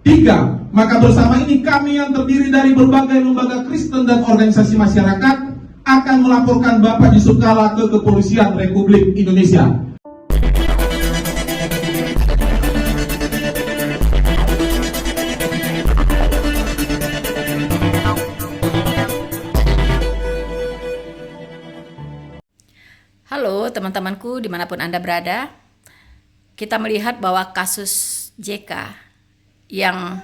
Tiga, maka bersama ini kami yang terdiri dari berbagai lembaga Kristen dan organisasi masyarakat akan melaporkan Bapak Yusuf Kalla ke Kepolisian Republik Indonesia. Halo teman-temanku dimanapun Anda berada, kita melihat bahwa kasus JK yang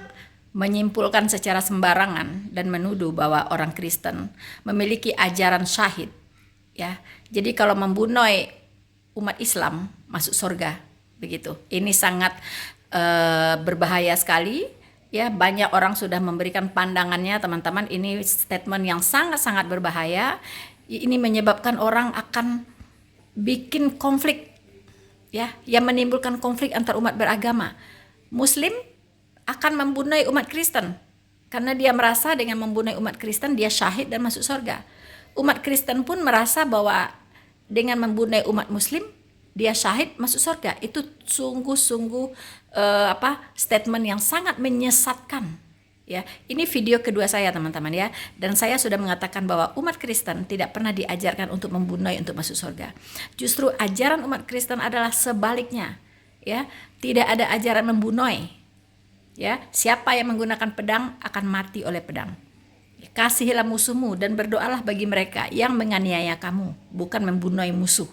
menyimpulkan secara sembarangan dan menuduh bahwa orang Kristen memiliki ajaran syahid, ya. Jadi kalau membunuh umat Islam masuk surga, begitu. Ini sangat berbahaya sekali, ya. Banyak orang sudah memberikan pandangannya, teman-teman. Ini statement yang sangat-sangat berbahaya. Ini menyebabkan orang akan bikin konflik, ya, yang menimbulkan konflik antar umat beragama. Muslim akan membunuh umat Kristen karena dia merasa dengan membunuh umat Kristen dia syahid dan masuk surga. Umat Kristen pun merasa bahwa dengan membunuh umat Muslim dia syahid masuk surga. Itu sungguh-sungguh statement yang sangat menyesatkan. Ya, ini video kedua saya, teman-teman, ya. Dan saya sudah mengatakan bahwa umat Kristen tidak pernah diajarkan untuk membunuh untuk masuk surga. Justru ajaran umat Kristen adalah sebaliknya, ya. Tidak ada ajaran membunuh. Ya, siapa yang menggunakan pedang akan mati oleh pedang. Kasihilah musuhmu dan berdoalah bagi mereka yang menganiaya kamu, bukan membunuh musuh.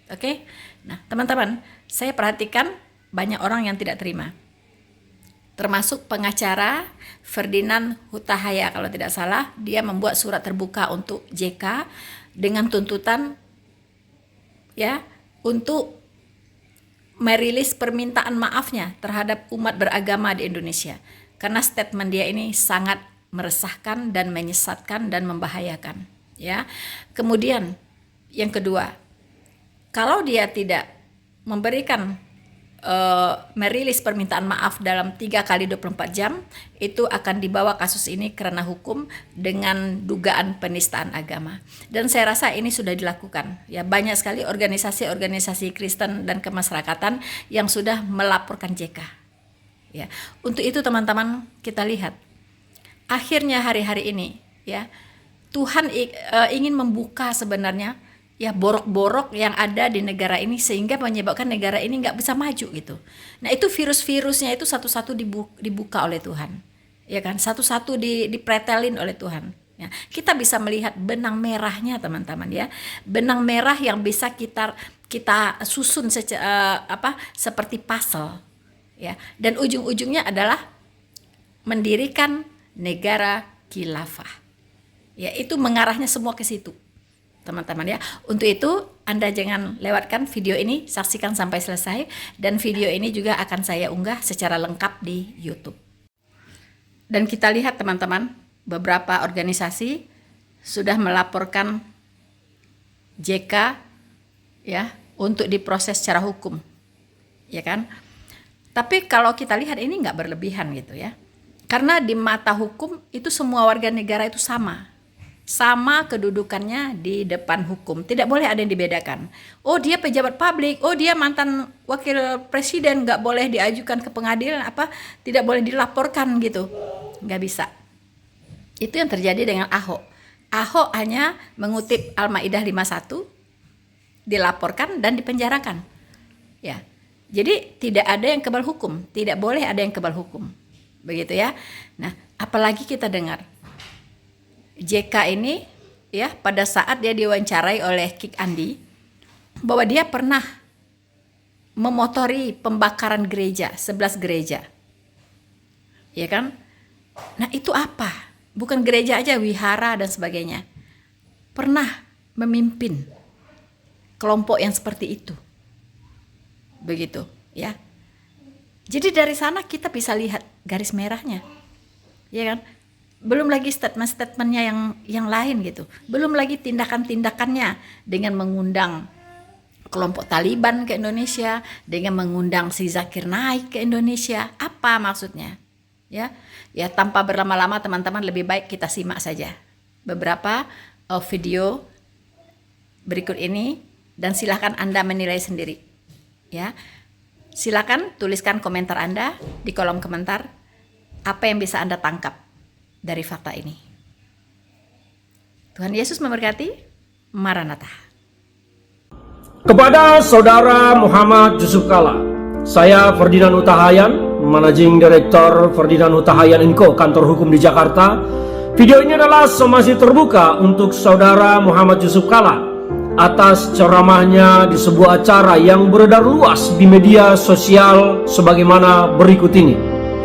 Oke? Nah, teman-teman, saya perhatikan banyak orang yang tidak terima. Termasuk pengacara Ferdinand Hutahaya, kalau tidak salah, dia membuat surat terbuka untuk JK dengan tuntutan, ya, untuk merilis permintaan maafnya terhadap umat beragama di Indonesia. Karena statement dia ini sangat meresahkan dan menyesatkan dan membahayakan, ya. Kemudian yang kedua, kalau dia tidak memberikan merilis permintaan maaf dalam 3 kali 24 jam, itu akan dibawa kasus ini kerana hukum dengan dugaan penistaan agama. Dan saya rasa ini sudah dilakukan. Ya, banyak sekali organisasi-organisasi Kristen dan kemasyarakatan yang sudah melaporkan JK. Ya, untuk itu teman-teman kita lihat akhirnya hari-hari ini, ya, Tuhan ingin membuka sebenarnya, ya, borok-borok yang ada di negara ini sehingga menyebabkan negara ini nggak bisa maju gitu. Nah, itu virus-virusnya itu satu-satu dibuka oleh Tuhan, ya kan? Satu-satu dipretelin oleh Tuhan. Ya, kita bisa melihat benang merahnya, teman-teman, ya, benang merah yang bisa kita susun seperti puzzle, ya. Dan ujung-ujungnya adalah mendirikan negara khilafah. Ya, itu mengarahnya semua ke situ, teman-teman, ya. Untuk itu Anda jangan lewatkan video ini, saksikan sampai selesai, dan video ini juga akan saya unggah secara lengkap di YouTube. Dan kita lihat, teman-teman, beberapa organisasi sudah melaporkan JK, ya, untuk diproses secara hukum, ya kan. Tapi kalau kita lihat ini nggak berlebihan gitu, ya, karena di mata hukum itu semua warga negara itu sama kedudukannya di depan hukum. Tidak boleh ada yang dibedakan. Oh, dia pejabat publik, oh dia mantan wakil presiden, nggak boleh diajukan ke pengadilan, tidak boleh dilaporkan gitu. Nggak bisa. Itu yang terjadi dengan Ahok. Ahok hanya mengutip Al-Maidah 51, dilaporkan dan dipenjarakan. Ya. Jadi tidak ada yang kebal hukum, tidak boleh ada yang kebal hukum. Begitu, ya. Nah, apalagi kita dengar JK ini, ya, pada saat dia diwawancarai oleh Kik Andi bahwa dia pernah memotori pembakaran gereja, 11 gereja, ya kan. Nah, itu apa? Bukan gereja aja, wihara dan sebagainya. Pernah memimpin kelompok yang seperti itu, begitu, ya. Jadi dari sana kita bisa lihat garis merahnya, ya kan. Belum lagi statement-statementnya yang lain gitu. Belum lagi tindakan-tindakannya dengan mengundang kelompok Taliban ke Indonesia, dengan mengundang si Zakir Naik ke Indonesia. Apa maksudnya? Ya, tanpa berlama-lama, teman-teman, lebih baik kita simak saja beberapa video berikut ini dan silakan Anda menilai sendiri. Ya. Silakan tuliskan komentar Anda di kolom komentar Apa yang bisa Anda tangkap dari fakta ini? Tuhan Yesus memberkati. Maranatha. Kepada Saudara Muhammad Yusuf Kalla, saya Ferdinand Hutahayan, Managing Director Ferdinand Hutahayan & Co, kantor hukum di Jakarta. Video ini adalah somasi terbuka untuk Saudara Muhammad Yusuf Kalla atas ceramahnya di sebuah acara yang beredar luas di media sosial sebagaimana berikut ini.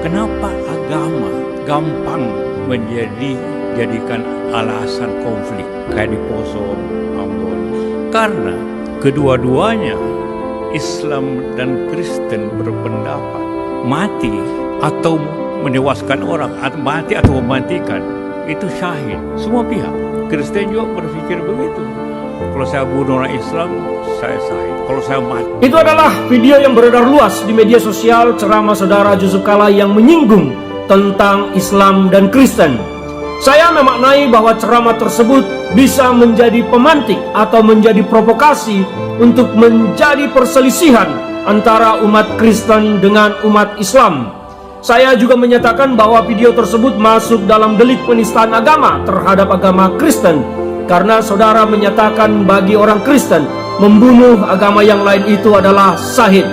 Kenapa agama gampang menjadikan alasan konflik kayak di Poso, Ambon? Karena kedua-duanya Islam dan Kristen berpendapat mati atau menewaskan orang, atau mati atau mematikan itu syahid. Semua pihak. Kristen juga berpikir begitu. Kalau saya bunuh orang Islam, saya syahid. Kalau saya mati. Itu adalah video yang beredar luas di media sosial ceramah Saudara Yusuf Kalla yang menyinggung tentang Islam dan Kristen. Saya memaknai bahwa ceramah tersebut bisa menjadi pemantik atau menjadi provokasi untuk menjadi perselisihan antara umat Kristen dengan umat Islam. Saya juga menyatakan bahwa video tersebut masuk dalam delik penistaan agama terhadap agama Kristen, karena saudara menyatakan bagi orang Kristen membunuh agama yang lain itu adalah syahid.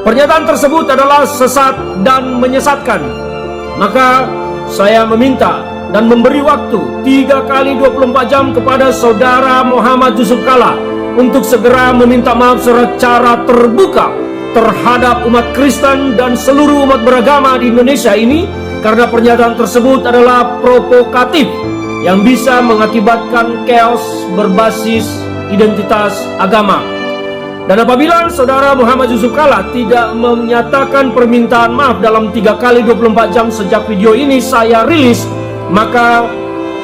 Pernyataan tersebut adalah sesat dan menyesatkan. Maka saya meminta dan memberi waktu 3 kali 24 jam kepada Saudara Muhammad Yusuf Kalla untuk segera meminta maaf secara terbuka terhadap umat Kristen dan seluruh umat beragama di Indonesia ini, karena pernyataan tersebut adalah provokatif yang bisa mengakibatkan chaos berbasis identitas agama. Dan apabila Saudara Muhammad Yusuf Kalla tidak menyatakan permintaan maaf dalam 3 kali 24 jam sejak video ini saya rilis, maka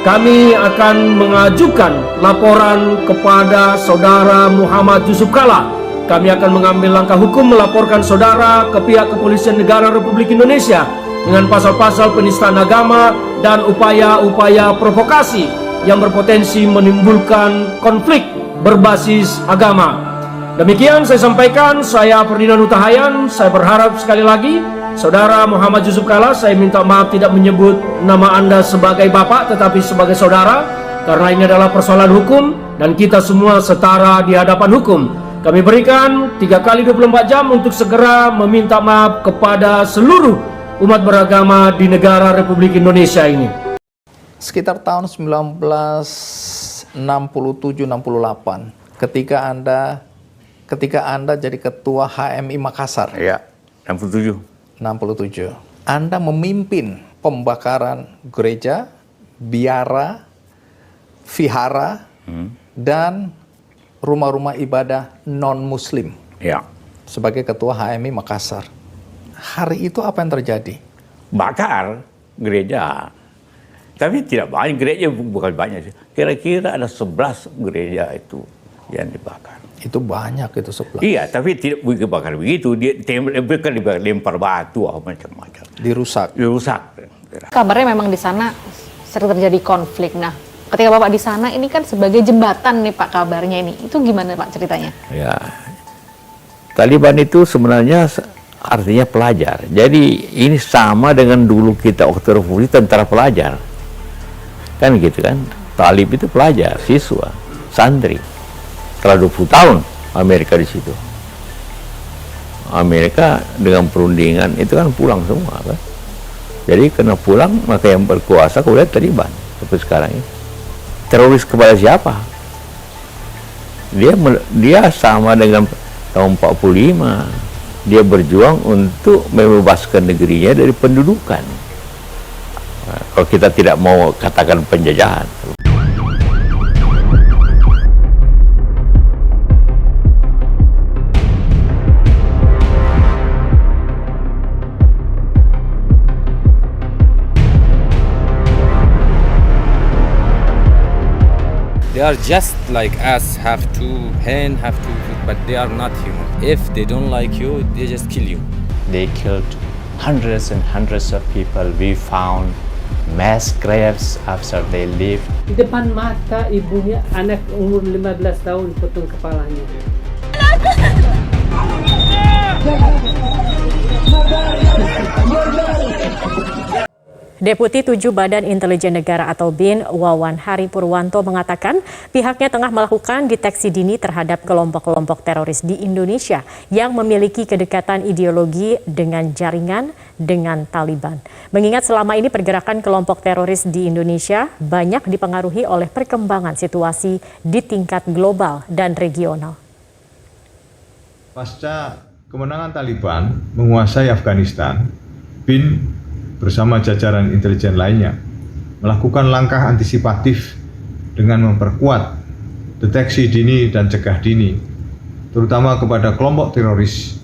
kami akan mengajukan laporan kepada Saudara Muhammad Yusuf Kalla. Kami akan mengambil langkah hukum melaporkan saudara ke pihak Kepolisian Negara Republik Indonesia dengan pasal-pasal penistaan agama dan upaya-upaya provokasi yang berpotensi menimbulkan konflik berbasis agama. Demikian saya sampaikan, saya Ferdinand Hutahayan. Saya berharap sekali lagi Saudara Muhammad Yusuf Kalla, saya minta maaf tidak menyebut nama Anda sebagai bapak tetapi sebagai saudara, karena ini adalah persoalan hukum dan kita semua setara di hadapan hukum. Kami berikan 3 kali 24 jam untuk segera meminta maaf kepada seluruh umat beragama di negara Republik Indonesia ini. Sekitar tahun 1967-68 ketika Anda jadi ketua HMI Makassar. Ya, 67. Anda memimpin pembakaran gereja, biara, vihara, dan rumah-rumah ibadah non-muslim. Ya. Sebagai ketua HMI Makassar. Hari itu apa yang terjadi? Bakar gereja. Tapi tidak banyak, gereja bukan banyak. Kira-kira ada 11 gereja itu yang dibakar. Itu banyak itu 11. Iya, tapi tidak dibakar begitu. Bukan lempar batu atau macam-macam. Dirusak. Kabarnya memang di sana sering terjadi konflik. Nah, ketika Bapak di sana ini kan sebagai jembatan nih Pak kabarnya ini. Itu gimana Pak ceritanya? Ya. Taliban itu sebenarnya artinya pelajar. Jadi ini sama dengan dulu kita waktu revolusi tentara pelajar. Kan gitu kan. Talib itu pelajar, siswa, santri. Setelah 20 tahun Amerika di situ. Amerika dengan perundingan itu kan pulang semua kan. Jadi kena pulang, maka yang berkuasa kemudian Taliban. Tapi sekarang ini teroris kepada siapa? Dia sama dengan tahun 45. Dia berjuang untuk membebaskan negerinya dari pendudukan. Kalau kita tidak mau katakan penjajahan. They are just like us, have two hands, have two feet, but they are not human. If they don't like you, they just kill you. They killed hundreds and hundreds of people. We found mass graves after they lived. Di depan mata ibunya, anak umur 15 tahun potong kepalanya. Deputi 7 Badan Intelijen Negara atau BIN, Wawan Hari Purwanto mengatakan pihaknya tengah melakukan deteksi dini terhadap kelompok-kelompok teroris di Indonesia yang memiliki kedekatan ideologi dengan jaringan dengan Taliban. Mengingat selama ini pergerakan kelompok teroris di Indonesia banyak dipengaruhi oleh perkembangan situasi di tingkat global dan regional. Pasca kemenangan Taliban menguasai Afghanistan, BIN bersama jajaran intelijen lainnya melakukan langkah antisipatif dengan memperkuat deteksi dini dan cegah dini, terutama kepada kelompok teroris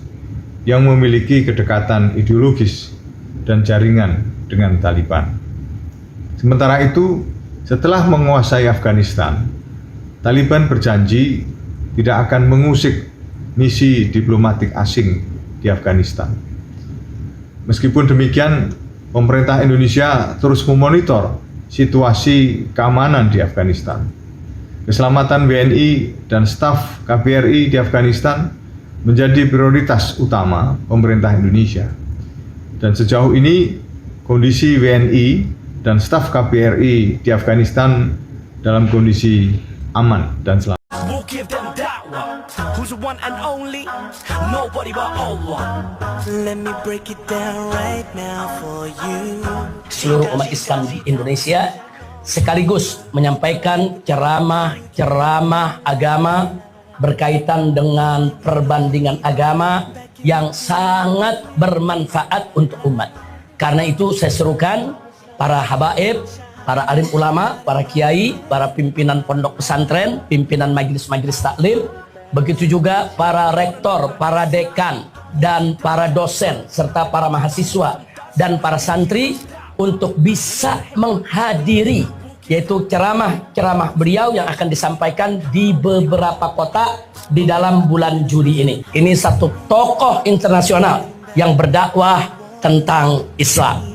yang memiliki kedekatan ideologis dan jaringan dengan Taliban. Sementara itu, setelah menguasai Afghanistan, Taliban berjanji tidak akan mengusik misi diplomatik asing di Afghanistan. Meskipun demikian, pemerintah Indonesia terus memonitor situasi keamanan di Afghanistan. Keselamatan WNI dan staf KBRI di Afghanistan menjadi prioritas utama pemerintah Indonesia. Dan sejauh ini kondisi WNI dan staf KBRI di Afghanistan dalam kondisi aman dan selamat. Who's the one and only? Nobody but Allah. Let me break it down right now for you. Seluruh umat Islam di Indonesia sekaligus menyampaikan ceramah agama berkaitan dengan perbandingan agama yang sangat bermanfaat untuk umat. Karena itu saya serukan para habaib, para alim ulama, para kiai, para pimpinan pondok pesantren, pimpinan majelis-majelis taklim, begitu juga para rektor, para dekan, dan para dosen, serta para mahasiswa dan para santri untuk bisa menghadiri yaitu ceramah beliau yang akan disampaikan di beberapa kota di dalam bulan Juli ini. Ini satu tokoh internasional yang berdakwah tentang Islam.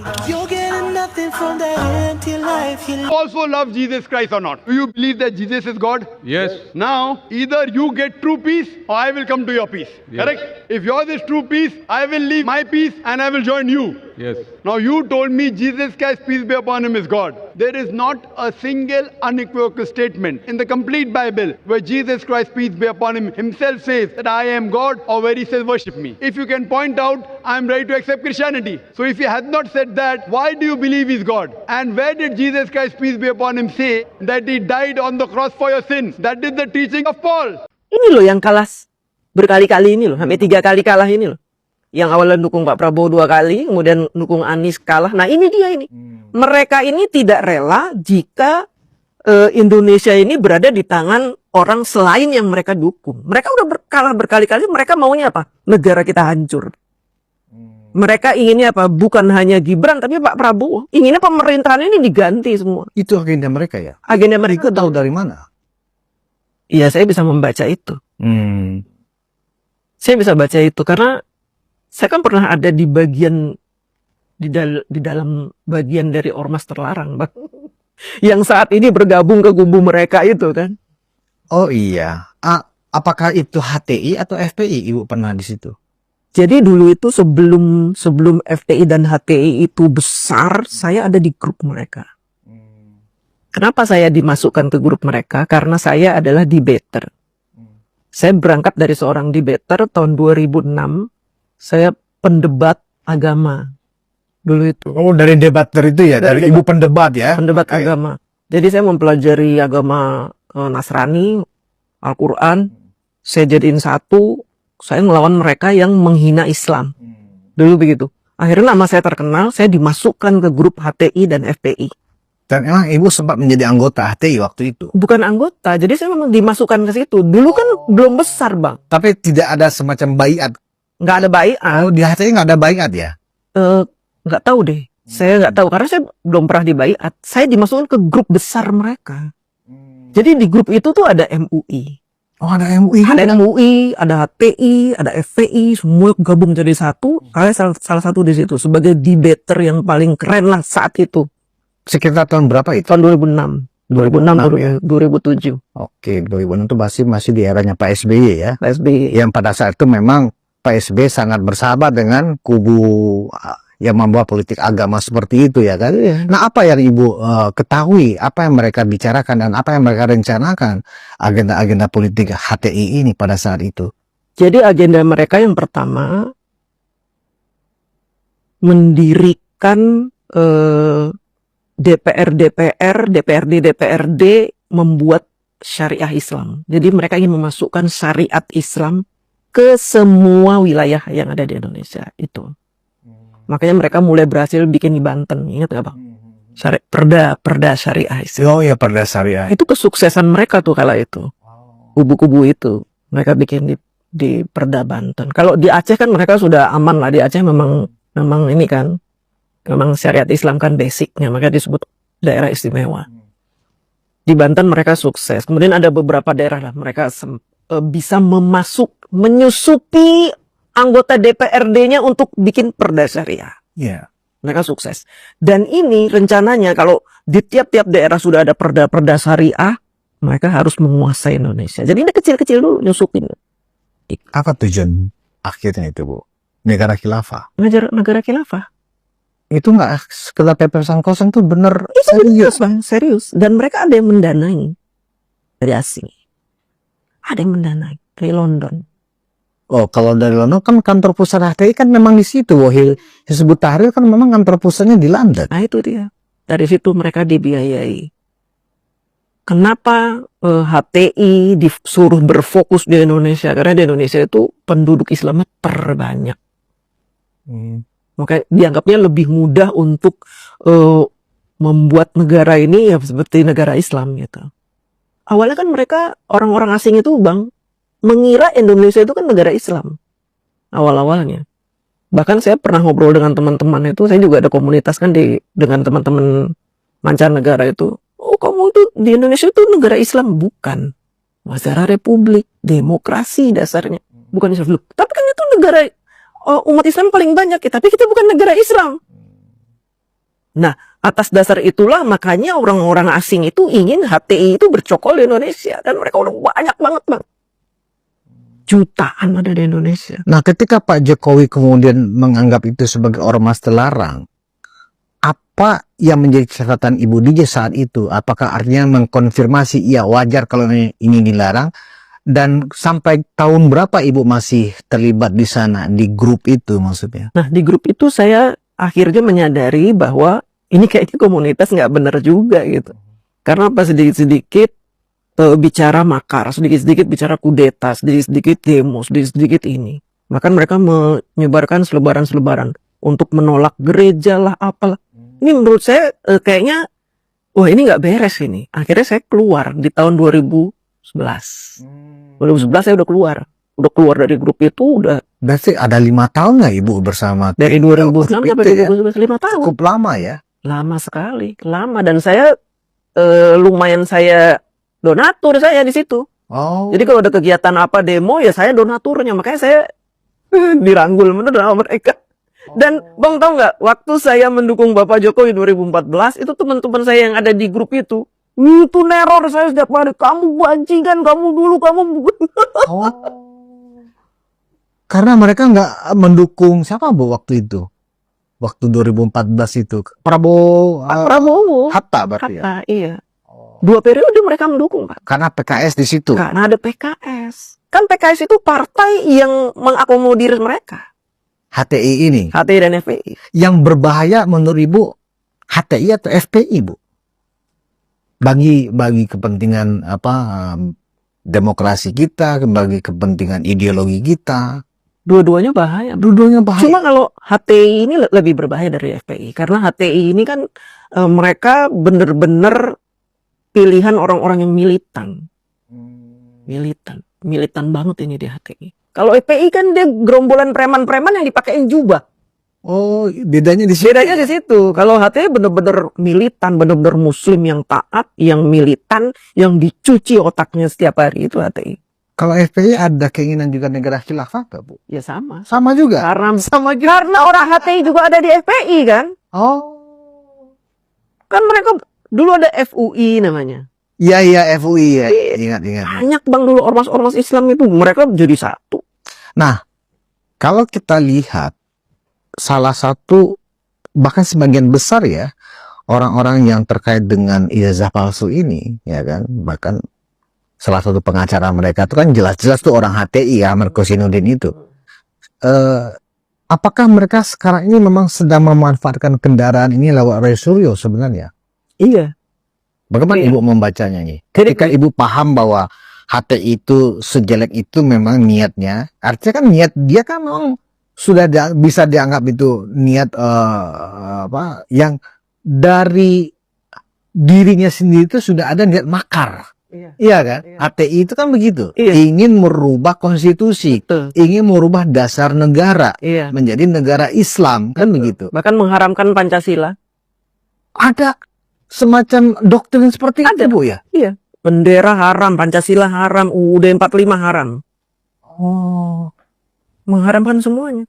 Also love Jesus Christ or not? Do you believe that Jesus is God? Yes. Now, either you get true peace or I will come to your peace. Yes. Correct? If yours is true peace, I will leave my peace and I will join you. Yes. Now you told me Jesus Christ, peace be upon him, is God. There is not a single unequivocal statement in the complete Bible where Jesus Christ, peace be upon him, himself says that I am God, or where he says worship me. If you can point out, I am ready to accept Christianity. So if he has not said that, why do you believe he is God? And where did Jesus Christ, peace be upon him, say that he died on the cross for your sins? That is the teaching of Paul. Ini loh yang kalah berkali-kali ini loh, sampai 3 kali kalah ini loh. Yang awalnya dukung Pak Prabowo 2 kali, kemudian dukung Anies kalah. Nah ini dia ini. Mereka ini tidak rela jika Indonesia ini berada di tangan orang selain yang mereka dukung. Mereka udah kalah berkali-kali, mereka maunya apa? Negara kita hancur. Mereka inginnya apa? Bukan hanya Gibran, tapi Pak Prabowo. Inginnya pemerintahan ini diganti semua. Itu agenda mereka ya? Agenda mereka tahu dari mana? Iya, saya bisa membaca itu. Saya bisa baca itu karena saya kan pernah ada di bagian di dalam bagian dari ormas terlarang, Bang. Yang saat ini bergabung ke kubu mereka itu kan. Oh iya. Apakah itu HTI atau FPI Ibu pernah di situ? Jadi dulu itu sebelum FPI dan HTI itu besar, saya ada di grup mereka. Kenapa saya dimasukkan ke grup mereka? Karena saya adalah debater. Saya berangkat dari seorang debater tahun 2006. Saya pendebat agama dulu itu. Oh, dari debater itu ya, dari Ibu pendebat ya? Pendebat agama. Jadi saya mempelajari agama Nasrani, Al-Quran. Saya jadiin satu, saya ngelawan mereka yang menghina Islam. Dulu begitu. Akhirnya nama saya terkenal, saya dimasukkan ke grup HTI dan FPI. Dan emang Ibu sempat menjadi anggota HTI waktu itu? Bukan anggota, jadi saya memang dimasukkan ke situ. Dulu kan belum besar, Bang. Tapi tidak ada semacam baiat? Nggak ada baiat. Oh, di HTI nggak ada baiat ya? Nggak tahu deh. Saya nggak tahu, karena saya belum pernah dibaiat. Saya dimasukkan ke grup besar mereka. Jadi di grup itu tuh ada MUI. Oh, ada MUI? Ada MUI, ada HTI, ada FPI, semua gabung jadi satu. Saya salah satu di situ sebagai debater yang paling keren lah saat itu. Sekitar tahun berapa itu? Tahun 2006. 2006 2007. Oke, 2006 itu masih di eranya Pak SBY ya. Pak SBY. Yang pada saat itu memang Pak SBY sangat bersahabat dengan kubu yang membawa politik agama seperti itu ya kan. Nah, apa yang Ibu ketahui, apa yang mereka bicarakan dan apa yang mereka rencanakan agenda-agenda politik HTI ini pada saat itu? Jadi agenda mereka yang pertama mendirikan DPRD membuat syariah Islam. Jadi mereka ingin memasukkan syariat Islam ke semua wilayah yang ada di Indonesia itu. Makanya mereka mulai berhasil bikin di Banten, ingat nggak Bang? Perda syariah Islam. Oh ya, perda syariah. Itu kesuksesan mereka tuh kala itu. Kubu-kubu itu mereka bikin di Perda Banten. Kalau di Aceh kan mereka sudah aman lah. Di Aceh memang ini kan, memang syariat Islam kan basicnya, maka disebut daerah istimewa. Di Banten mereka sukses. Kemudian ada beberapa daerah lah mereka bisa menyusupi anggota DPRD-nya untuk bikin perda syariah. Iya. Mereka sukses. Dan ini rencananya kalau di tiap-tiap daerah sudah ada perda-perda syariah, mereka harus menguasai Indonesia. Jadi ini kecil-kecil dulu nyusupin. Apa tujuan akhirnya itu, Bu? Negara khilafah. Negara khilafah. Itu nggak sekedar pepesan kosong, tuh bener Itu serius Bang, serius. Dan mereka ada yang mendanai dari asing. Ada yang mendanai dari London. Oh, kalau dari London kan kantor pusat HTI kan memang di situ. Hizbut Tahrir kan memang kantor pusatnya di London. Nah itu dia. Dari situ mereka dibiayai. Kenapa HTI disuruh berfokus di Indonesia? Karena di Indonesia itu penduduk Islamnya terbanyak. Makanya dianggapnya lebih mudah untuk membuat negara ini ya seperti negara Islam gitu. Awalnya kan mereka orang-orang asing itu Bang mengira Indonesia itu kan negara Islam awal-awalnya. Bahkan saya pernah ngobrol dengan teman-teman itu, saya juga ada komunitas kan dengan teman-teman mancanegara itu. Oh kamu itu di Indonesia itu negara Islam? Bukan. Negara republik, demokrasi dasarnya. Bukan Islam. Tapi kan itu negara umat Islam paling banyak ya, tapi kita bukan negara Islam. Nah, atas dasar itulah makanya orang-orang asing itu ingin HTI itu bercokol di Indonesia. Dan mereka udah banyak banget Bang. Jutaan ada di Indonesia. Nah, ketika Pak Jokowi kemudian menganggap itu sebagai ormas terlarang, apa yang menjadi catatan Ibu DJ saat itu? Apakah artinya mengkonfirmasi iya wajar kalau ini dilarang? Dan sampai tahun berapa Ibu masih terlibat di sana, di grup itu maksudnya? Nah, di grup itu saya akhirnya menyadari bahwa ini kayaknya komunitas nggak benar juga gitu. Karena pas sedikit-sedikit bicara makar, sedikit-sedikit bicara kudeta, sedikit-sedikit demo, sedikit-sedikit ini. Maka mereka menyebarkan selebaran-selebaran untuk menolak gereja lah, apalah. Ini menurut saya kayaknya, wah ini nggak beres ini. Akhirnya saya keluar di tahun 2011. 2011 saya udah keluar dari grup itu udah. Berarti ada 5 tahun nggak Ibu bersama? Dari 2006 sampai 2011, 5 tahun. Cukup lama ya? Lama sekali, lama. Dan saya lumayan saya donatur saya di situ. Oh. Jadi kalau ada kegiatan apa demo ya saya donaturnya, makanya saya dirangkul bener sama mereka. Dan Bang tahu nggak, waktu saya mendukung Bapak Jokowi 2014 itu teman-teman saya yang ada di grup itu neror saya setiap hari. Kamu bajingan, kamu dulu, kamu bukan. Oh. Karena mereka nggak mendukung siapa Bu waktu itu? Waktu 2014 itu Prabowo. Hatta berarti Hatta, iya. 2 periode mereka mendukung Pak. Karena PKS di situ. Karena ada PKS. Kan PKS itu partai yang mengakomodir mereka. HTI ini. HTI dan FPI. Yang berbahaya menurut Ibu HTI atau FPI Bu? Bagi kepentingan demokrasi kita, bagi kepentingan ideologi kita. Dua-duanya bahaya. Dua-duanya bahaya. Cuma kalau HTI ini lebih berbahaya dari FPI. Karena HTI ini kan mereka benar-benar pilihan orang-orang yang militan. Militan banget ini di HTI. Kalau FPI kan dia gerombolan preman-preman yang dipakein jubah. Oh, bedanya di situ. Bedanya di situ. Kalau HTI benar-benar militan, benar-benar muslim yang taat, yang militan, yang dicuci otaknya setiap hari, itu HTI. Kalau FPI ada keinginan juga negara khilafah nggak Bu? Ya sama. Sama juga? Karena orang HTI juga ada di FPI kan? Oh. Kan mereka dulu ada FUI namanya. Iya FUI ya. Ingat. Banyak Bang dulu ormas-ormas Islam itu mereka jadi satu. Nah, kalau kita lihat salah satu bahkan sebagian besar ya orang-orang yang terkait dengan ijazah palsu ini, ya kan, bahkan salah satu pengacara mereka itu kan jelas-jelas tuh orang HTI ya, Markosinudin itu. Apakah mereka sekarang ini memang sedang memanfaatkan kendaraan ini lewat Roy Suryo sebenarnya? Iya. Bagaimana Ibu membacanya nih? Ketika Ibu paham bahwa HTI itu sejelek itu memang niatnya, artinya kan niat dia kan memang sudah bisa dianggap itu niat yang dari dirinya sendiri itu sudah ada niat makar. Iya kan? HTI itu kan begitu. Ingin merubah konstitusi, ingin merubah dasar negara menjadi negara Islam, kan begitu. Bahkan mengharamkan Pancasila. Ada semacam doktrin seperti itu, Bu ya? Iya. Bendera haram, Pancasila haram, UUD 45 haram. Oh. Mengharamkan semuanya.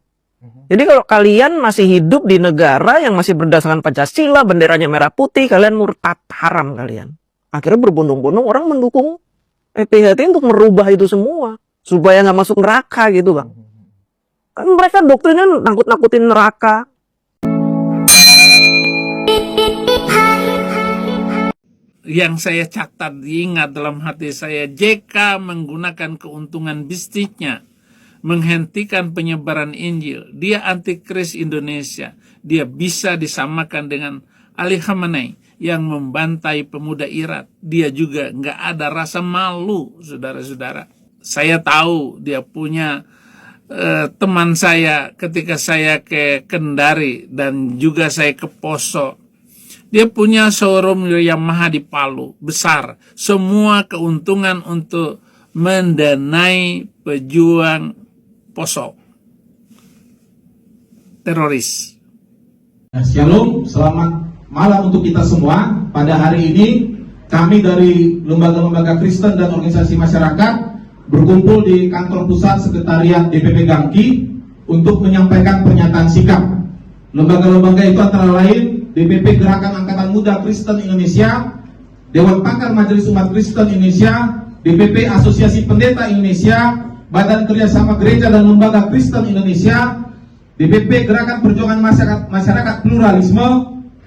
Jadi kalau kalian masih hidup di negara yang masih berdasarkan Pancasila, benderanya merah putih, kalian murtad, haram kalian. Akhirnya berbondong-bondong orang mendukung PPHT untuk merubah itu semua supaya nggak masuk neraka gitu, Bang. Kan mereka doktrinnya nakut-nakutin neraka. Yang saya catat diingat dalam hati saya, JK menggunakan keuntungan bisnisnya menghentikan penyebaran Injil. Dia antikris Indonesia. Dia bisa disamakan dengan Ali Khamenei yang membantai pemuda Irak. Dia juga nggak ada rasa malu, saudara-saudara. Saya tahu dia punya teman saya ketika saya ke Kendari dan juga saya ke Poso. Dia punya showroom Yamaha di Palu, besar. Semua keuntungan untuk mendanai pejuang Poso, teroris. Shalom, selamat malam untuk kita semua. Pada hari ini kami dari lembaga-lembaga Kristen dan organisasi masyarakat berkumpul di kantor pusat sekretariat DPP Gangki untuk menyampaikan pernyataan sikap. Lembaga-lembaga itu antara lain DPP Gerakan Angkatan Muda Kristen Indonesia, Dewan Pakar Majelis Umat Kristen Indonesia, DPP Asosiasi Pendeta Indonesia, Badan Kerjasama Gereja dan Lembaga Kristen Indonesia, DPP Gerakan Perjuangan Masyarakat Pluralisme,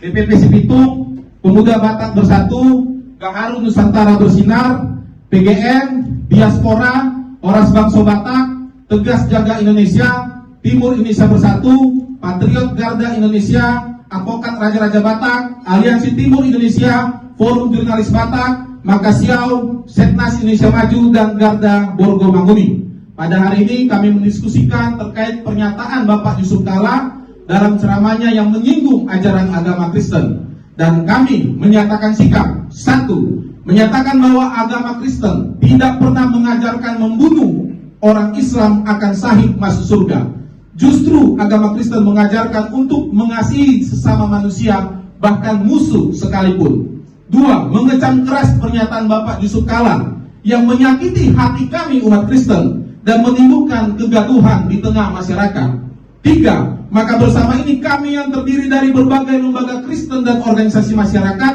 DPP Sipitung, Pemuda Batak Bersatu, Gaharu Nusantara Bersinar, PGN, Diaspora, Oras Bangsa Batak, Tegas Jaga Indonesia, Timur Indonesia Bersatu, Patriot Garda Indonesia, Advokat Raja-Raja Batak, Aliansi Timur Indonesia, Forum Jurnalis Batak, Makasiau, Setnas Indonesia Maju, dan Garda Borgo Manguni. Pada hari ini kami mendiskusikan terkait pernyataan Bapak Yusuf Kalla dalam ceramahnya yang menyinggung ajaran agama Kristen. Dan kami menyatakan sikap. 1. Menyatakan bahwa agama Kristen tidak pernah mengajarkan membunuh orang Islam akan sahih masuk surga. Justru agama Kristen mengajarkan untuk mengasihi sesama manusia, bahkan musuh sekalipun. 2. Mengecam keras pernyataan Bapak Yusuf Kalla yang menyakiti hati kami umat Kristen dan menimbulkan kegaduhan di tengah masyarakat. 3. Maka bersama ini kami yang terdiri dari berbagai lembaga Kristen dan organisasi masyarakat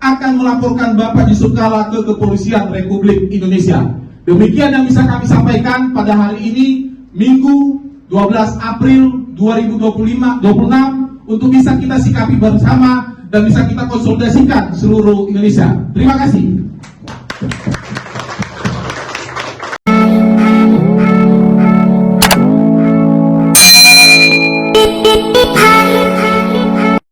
akan melaporkan Bapak Yusuf Kalla ke Kepolisian Republik Indonesia. Demikian yang bisa kami sampaikan pada hari ini, Minggu 12 April 2026 untuk bisa kita sikapi bersama dan bisa kita konsolidasikan seluruh Indonesia. Terima kasih.